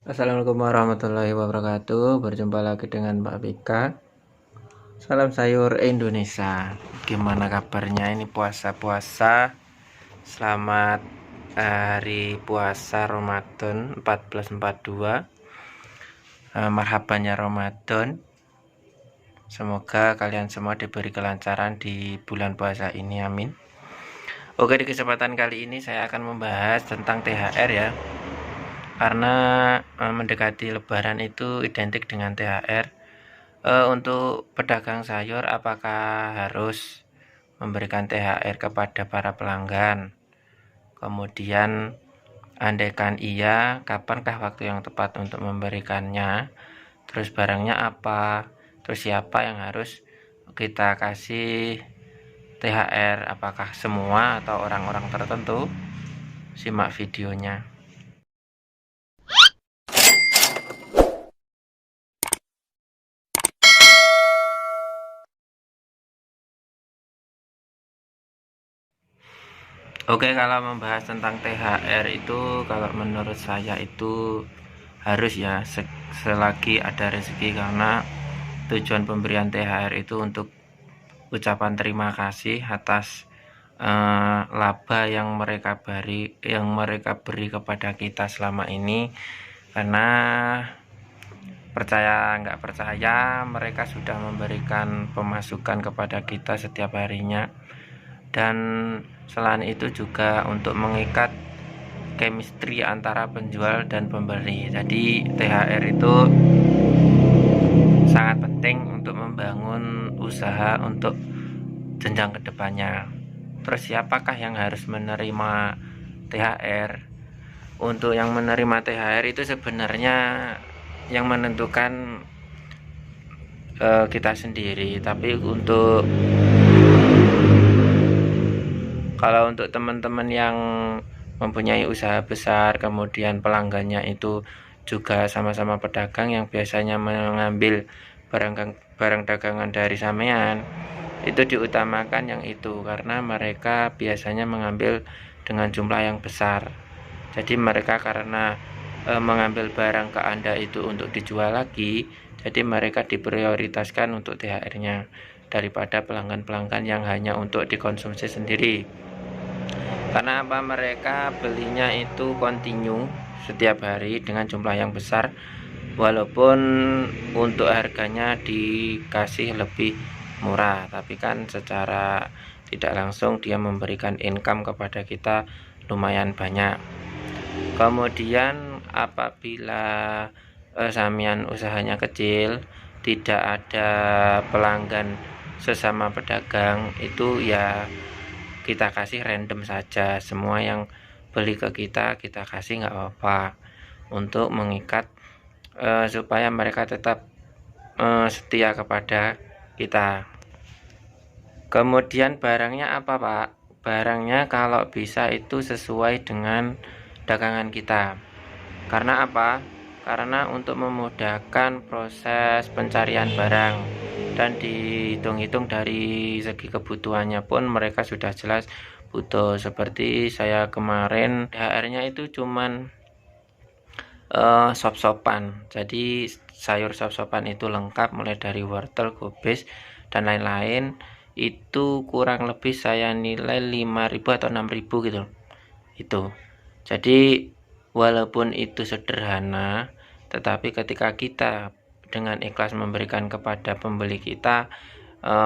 Assalamualaikum warahmatullahi wabarakatuh. Berjumpa lagi dengan Mbak Vika. Salam sayur Indonesia. Gimana kabarnya ini puasa-puasa? Selamat hari puasa Ramadan 1442. Marhabannya Ramadan. Semoga kalian semua diberi kelancaran di bulan puasa ini, amin. Oke, di kesempatan kali ini saya akan membahas tentang THR ya. Karena mendekati Lebaran itu identik dengan THR. Untuk pedagang sayur, apakah harus memberikan THR kepada para pelanggan? Kemudian, andaikan iya, kapankah waktu yang tepat untuk memberikannya? Terus barangnya apa? Terus siapa yang harus kita kasih THR? Apakah semua atau orang-orang tertentu? Simak videonya. Oke, kalau membahas tentang THR itu, kalau menurut saya itu harus ya, selagi ada rezeki, karena tujuan pemberian THR itu untuk ucapan terima kasih atas laba yang mereka beri kepada kita selama ini. Karena percaya nggak percaya, mereka sudah memberikan pemasukan kepada kita setiap harinya. Dan selain itu juga untuk mengikat chemistry antara penjual dan pembeli. Jadi THR itu sangat penting untuk membangun usaha untuk jenjang kedepannya. Terus siapakah yang harus menerima THR? Untuk yang menerima THR itu sebenarnya yang menentukan kita sendiri. Tapi kalau untuk teman-teman yang mempunyai usaha besar, kemudian pelanggannya itu juga sama-sama pedagang yang biasanya mengambil barang dagangan dari sampean, itu diutamakan yang itu, karena mereka biasanya mengambil dengan jumlah yang besar. Jadi mereka karena mengambil barang ke Anda itu untuk dijual lagi, jadi mereka diprioritaskan untuk THR-nya daripada pelanggan-pelanggan yang hanya untuk dikonsumsi sendiri. Karena apa? Mereka belinya itu kontinu setiap hari dengan jumlah yang besar, walaupun untuk harganya dikasih lebih murah, tapi kan secara tidak langsung dia memberikan income kepada kita lumayan banyak. Kemudian apabila samian usahanya kecil, tidak ada pelanggan sesama pedagang, itu ya kita kasih random saja. Semua yang beli ke kita kasih, nggak apa-apa, untuk mengikat supaya mereka tetap setia kepada kita. Kemudian barangnya apa, Pak? Barangnya kalau bisa itu sesuai dengan dagangan kita. Karena apa? Karena untuk memudahkan proses pencarian barang, dan dihitung-hitung dari segi kebutuhannya pun mereka sudah jelas butuh. Seperti saya kemarin, THR-nya itu cuman sop-sopan. Jadi sayur sop-sopan itu lengkap, mulai dari wortel, gobes, dan lain-lain. Itu kurang lebih saya nilai 5.000 atau 6.000 gitu. Itu. Jadi walaupun itu sederhana, tetapi ketika kita dengan ikhlas memberikan kepada pembeli kita,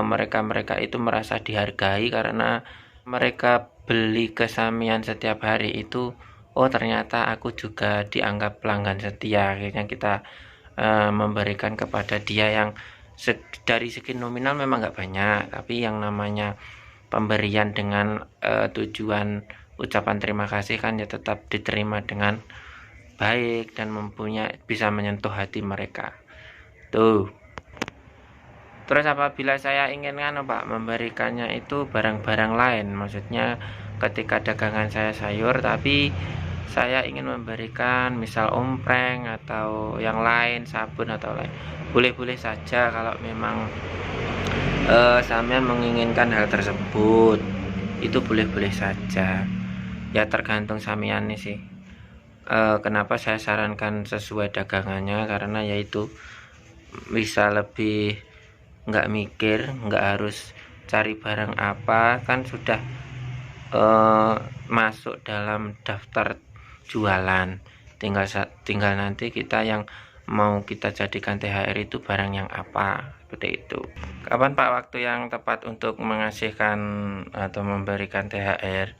mereka itu merasa dihargai, karena mereka beli kesamian setiap hari itu, oh ternyata aku juga dianggap pelanggan setia. Akhirnya kita memberikan kepada dia yang dari segi nominal memang nggak banyak, tapi yang namanya pemberian dengan tujuan ucapan terima kasih kan ya tetap diterima dengan baik dan bisa menyentuh hati mereka tuh. Terus apabila saya ingin Pak, memberikannya itu barang-barang lain, maksudnya ketika dagangan saya sayur tapi saya ingin memberikan misal ompreng atau yang lain, sabun atau lain, boleh-boleh saja kalau memang sampean menginginkan hal tersebut. Itu boleh-boleh saja ya, tergantung sampean nih sih. Kenapa saya sarankan sesuai dagangannya, karena yaitu bisa lebih nggak mikir, nggak harus cari barang apa, kan sudah masuk dalam daftar jualan, tinggal nanti kita yang mau kita jadikan THR itu barang yang apa, seperti itu. Kapan Pak waktu yang tepat untuk mengasihkan atau memberikan THR?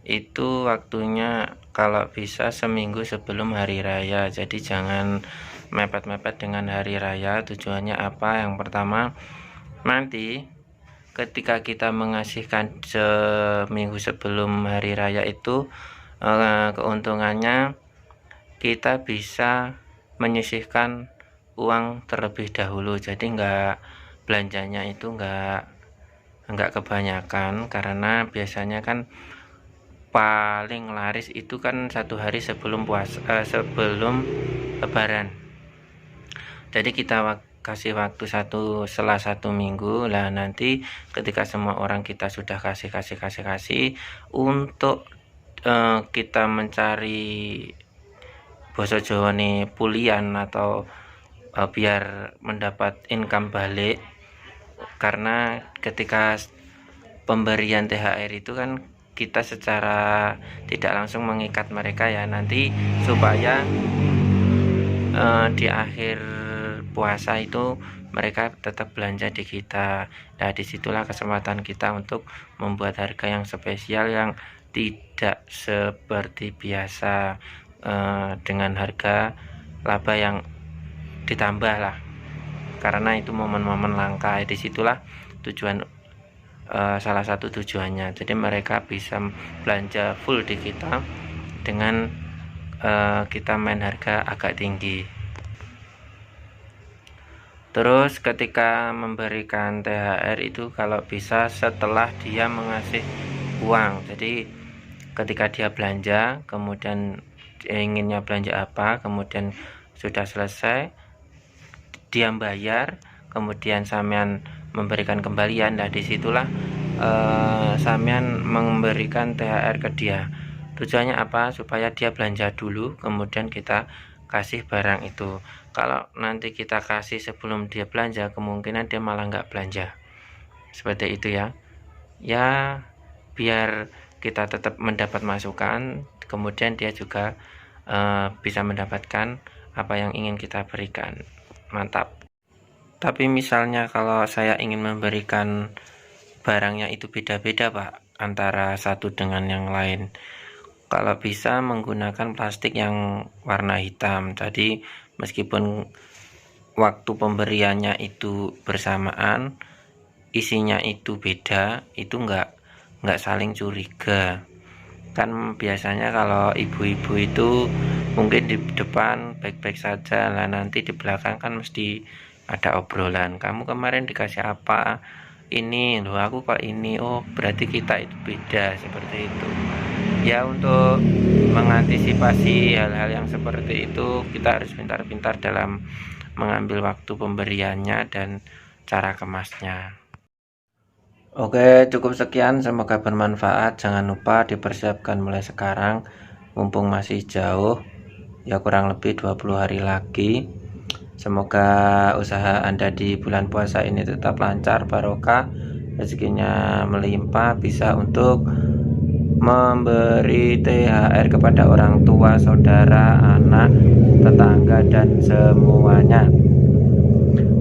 Itu waktunya kalau bisa seminggu sebelum hari raya, jadi jangan mepet-mepet dengan hari raya. Tujuannya apa? Yang pertama, nanti ketika kita mengasihkan seminggu sebelum hari raya itu, keuntungannya kita bisa menyisihkan uang terlebih dahulu, jadi belanjanya itu nggak kebanyakan, karena biasanya kan paling laris itu kan 1 hari sebelum sebelum lebaran. Jadi kita kasih waktu setelah 1 minggu lah, nanti ketika semua orang kita sudah kasih untuk kita mencari basa Jawa nih pulian atau biar mendapat income balik, karena ketika pemberian THR itu kan kita secara tidak langsung mengikat mereka ya, nanti supaya di akhir puasa itu mereka tetap belanja di kita. Nah, disitulah kesempatan kita untuk membuat harga yang spesial, yang tidak seperti biasa, dengan harga laba yang ditambah lah, karena itu momen-momen langka. Disitulah tujuan, salah satu tujuannya, jadi mereka bisa belanja full di kita dengan kita main harga agak tinggi. Terus ketika memberikan THR itu kalau bisa setelah dia mengasih uang, jadi ketika dia belanja, kemudian inginnya belanja apa, kemudian sudah selesai dia bayar, kemudian sampean memberikan kembalian. Nah, disitulah sampean memberikan THR ke dia. Tujuannya apa? Supaya dia belanja dulu, kemudian kita kasih barang itu. Kalau nanti kita kasih sebelum dia belanja, kemungkinan dia malah nggak belanja. Seperti itu ya. Ya, biar kita tetap mendapat masukan, kemudian dia juga bisa mendapatkan apa yang ingin kita berikan. Mantap. Tapi misalnya kalau saya ingin memberikan barangnya itu beda-beda Pak, antara satu dengan yang lain, kalau bisa menggunakan plastik yang warna hitam. Jadi meskipun waktu pemberiannya itu bersamaan, isinya itu beda, itu nggak saling curiga. Kan biasanya kalau ibu-ibu itu mungkin di depan baik-baik saja lah, nanti di belakang kan mesti ada obrolan, kamu kemarin dikasih apa, ini loh aku kok ini, oh berarti kita itu beda, seperti itu ya. Untuk mengantisipasi hal-hal yang seperti itu, kita harus pintar-pintar dalam mengambil waktu pemberiannya dan cara kemasnya. Oke, cukup sekian, semoga bermanfaat. Jangan lupa dipersiapkan mulai sekarang, mumpung masih jauh, ya kurang lebih 20 hari lagi. Semoga usaha Anda di bulan puasa ini tetap lancar, barokah, rezekinya melimpah, bisa untuk memberi THR kepada orang tua, saudara, anak, tetangga, dan semuanya.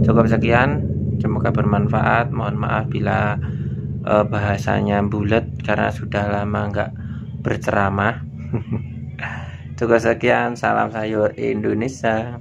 Cukup sekian, semoga bermanfaat. Mohon maaf bila bahasanya bulat, karena sudah lama nggak berceramah. Cukup sekian, salam sayur Indonesia.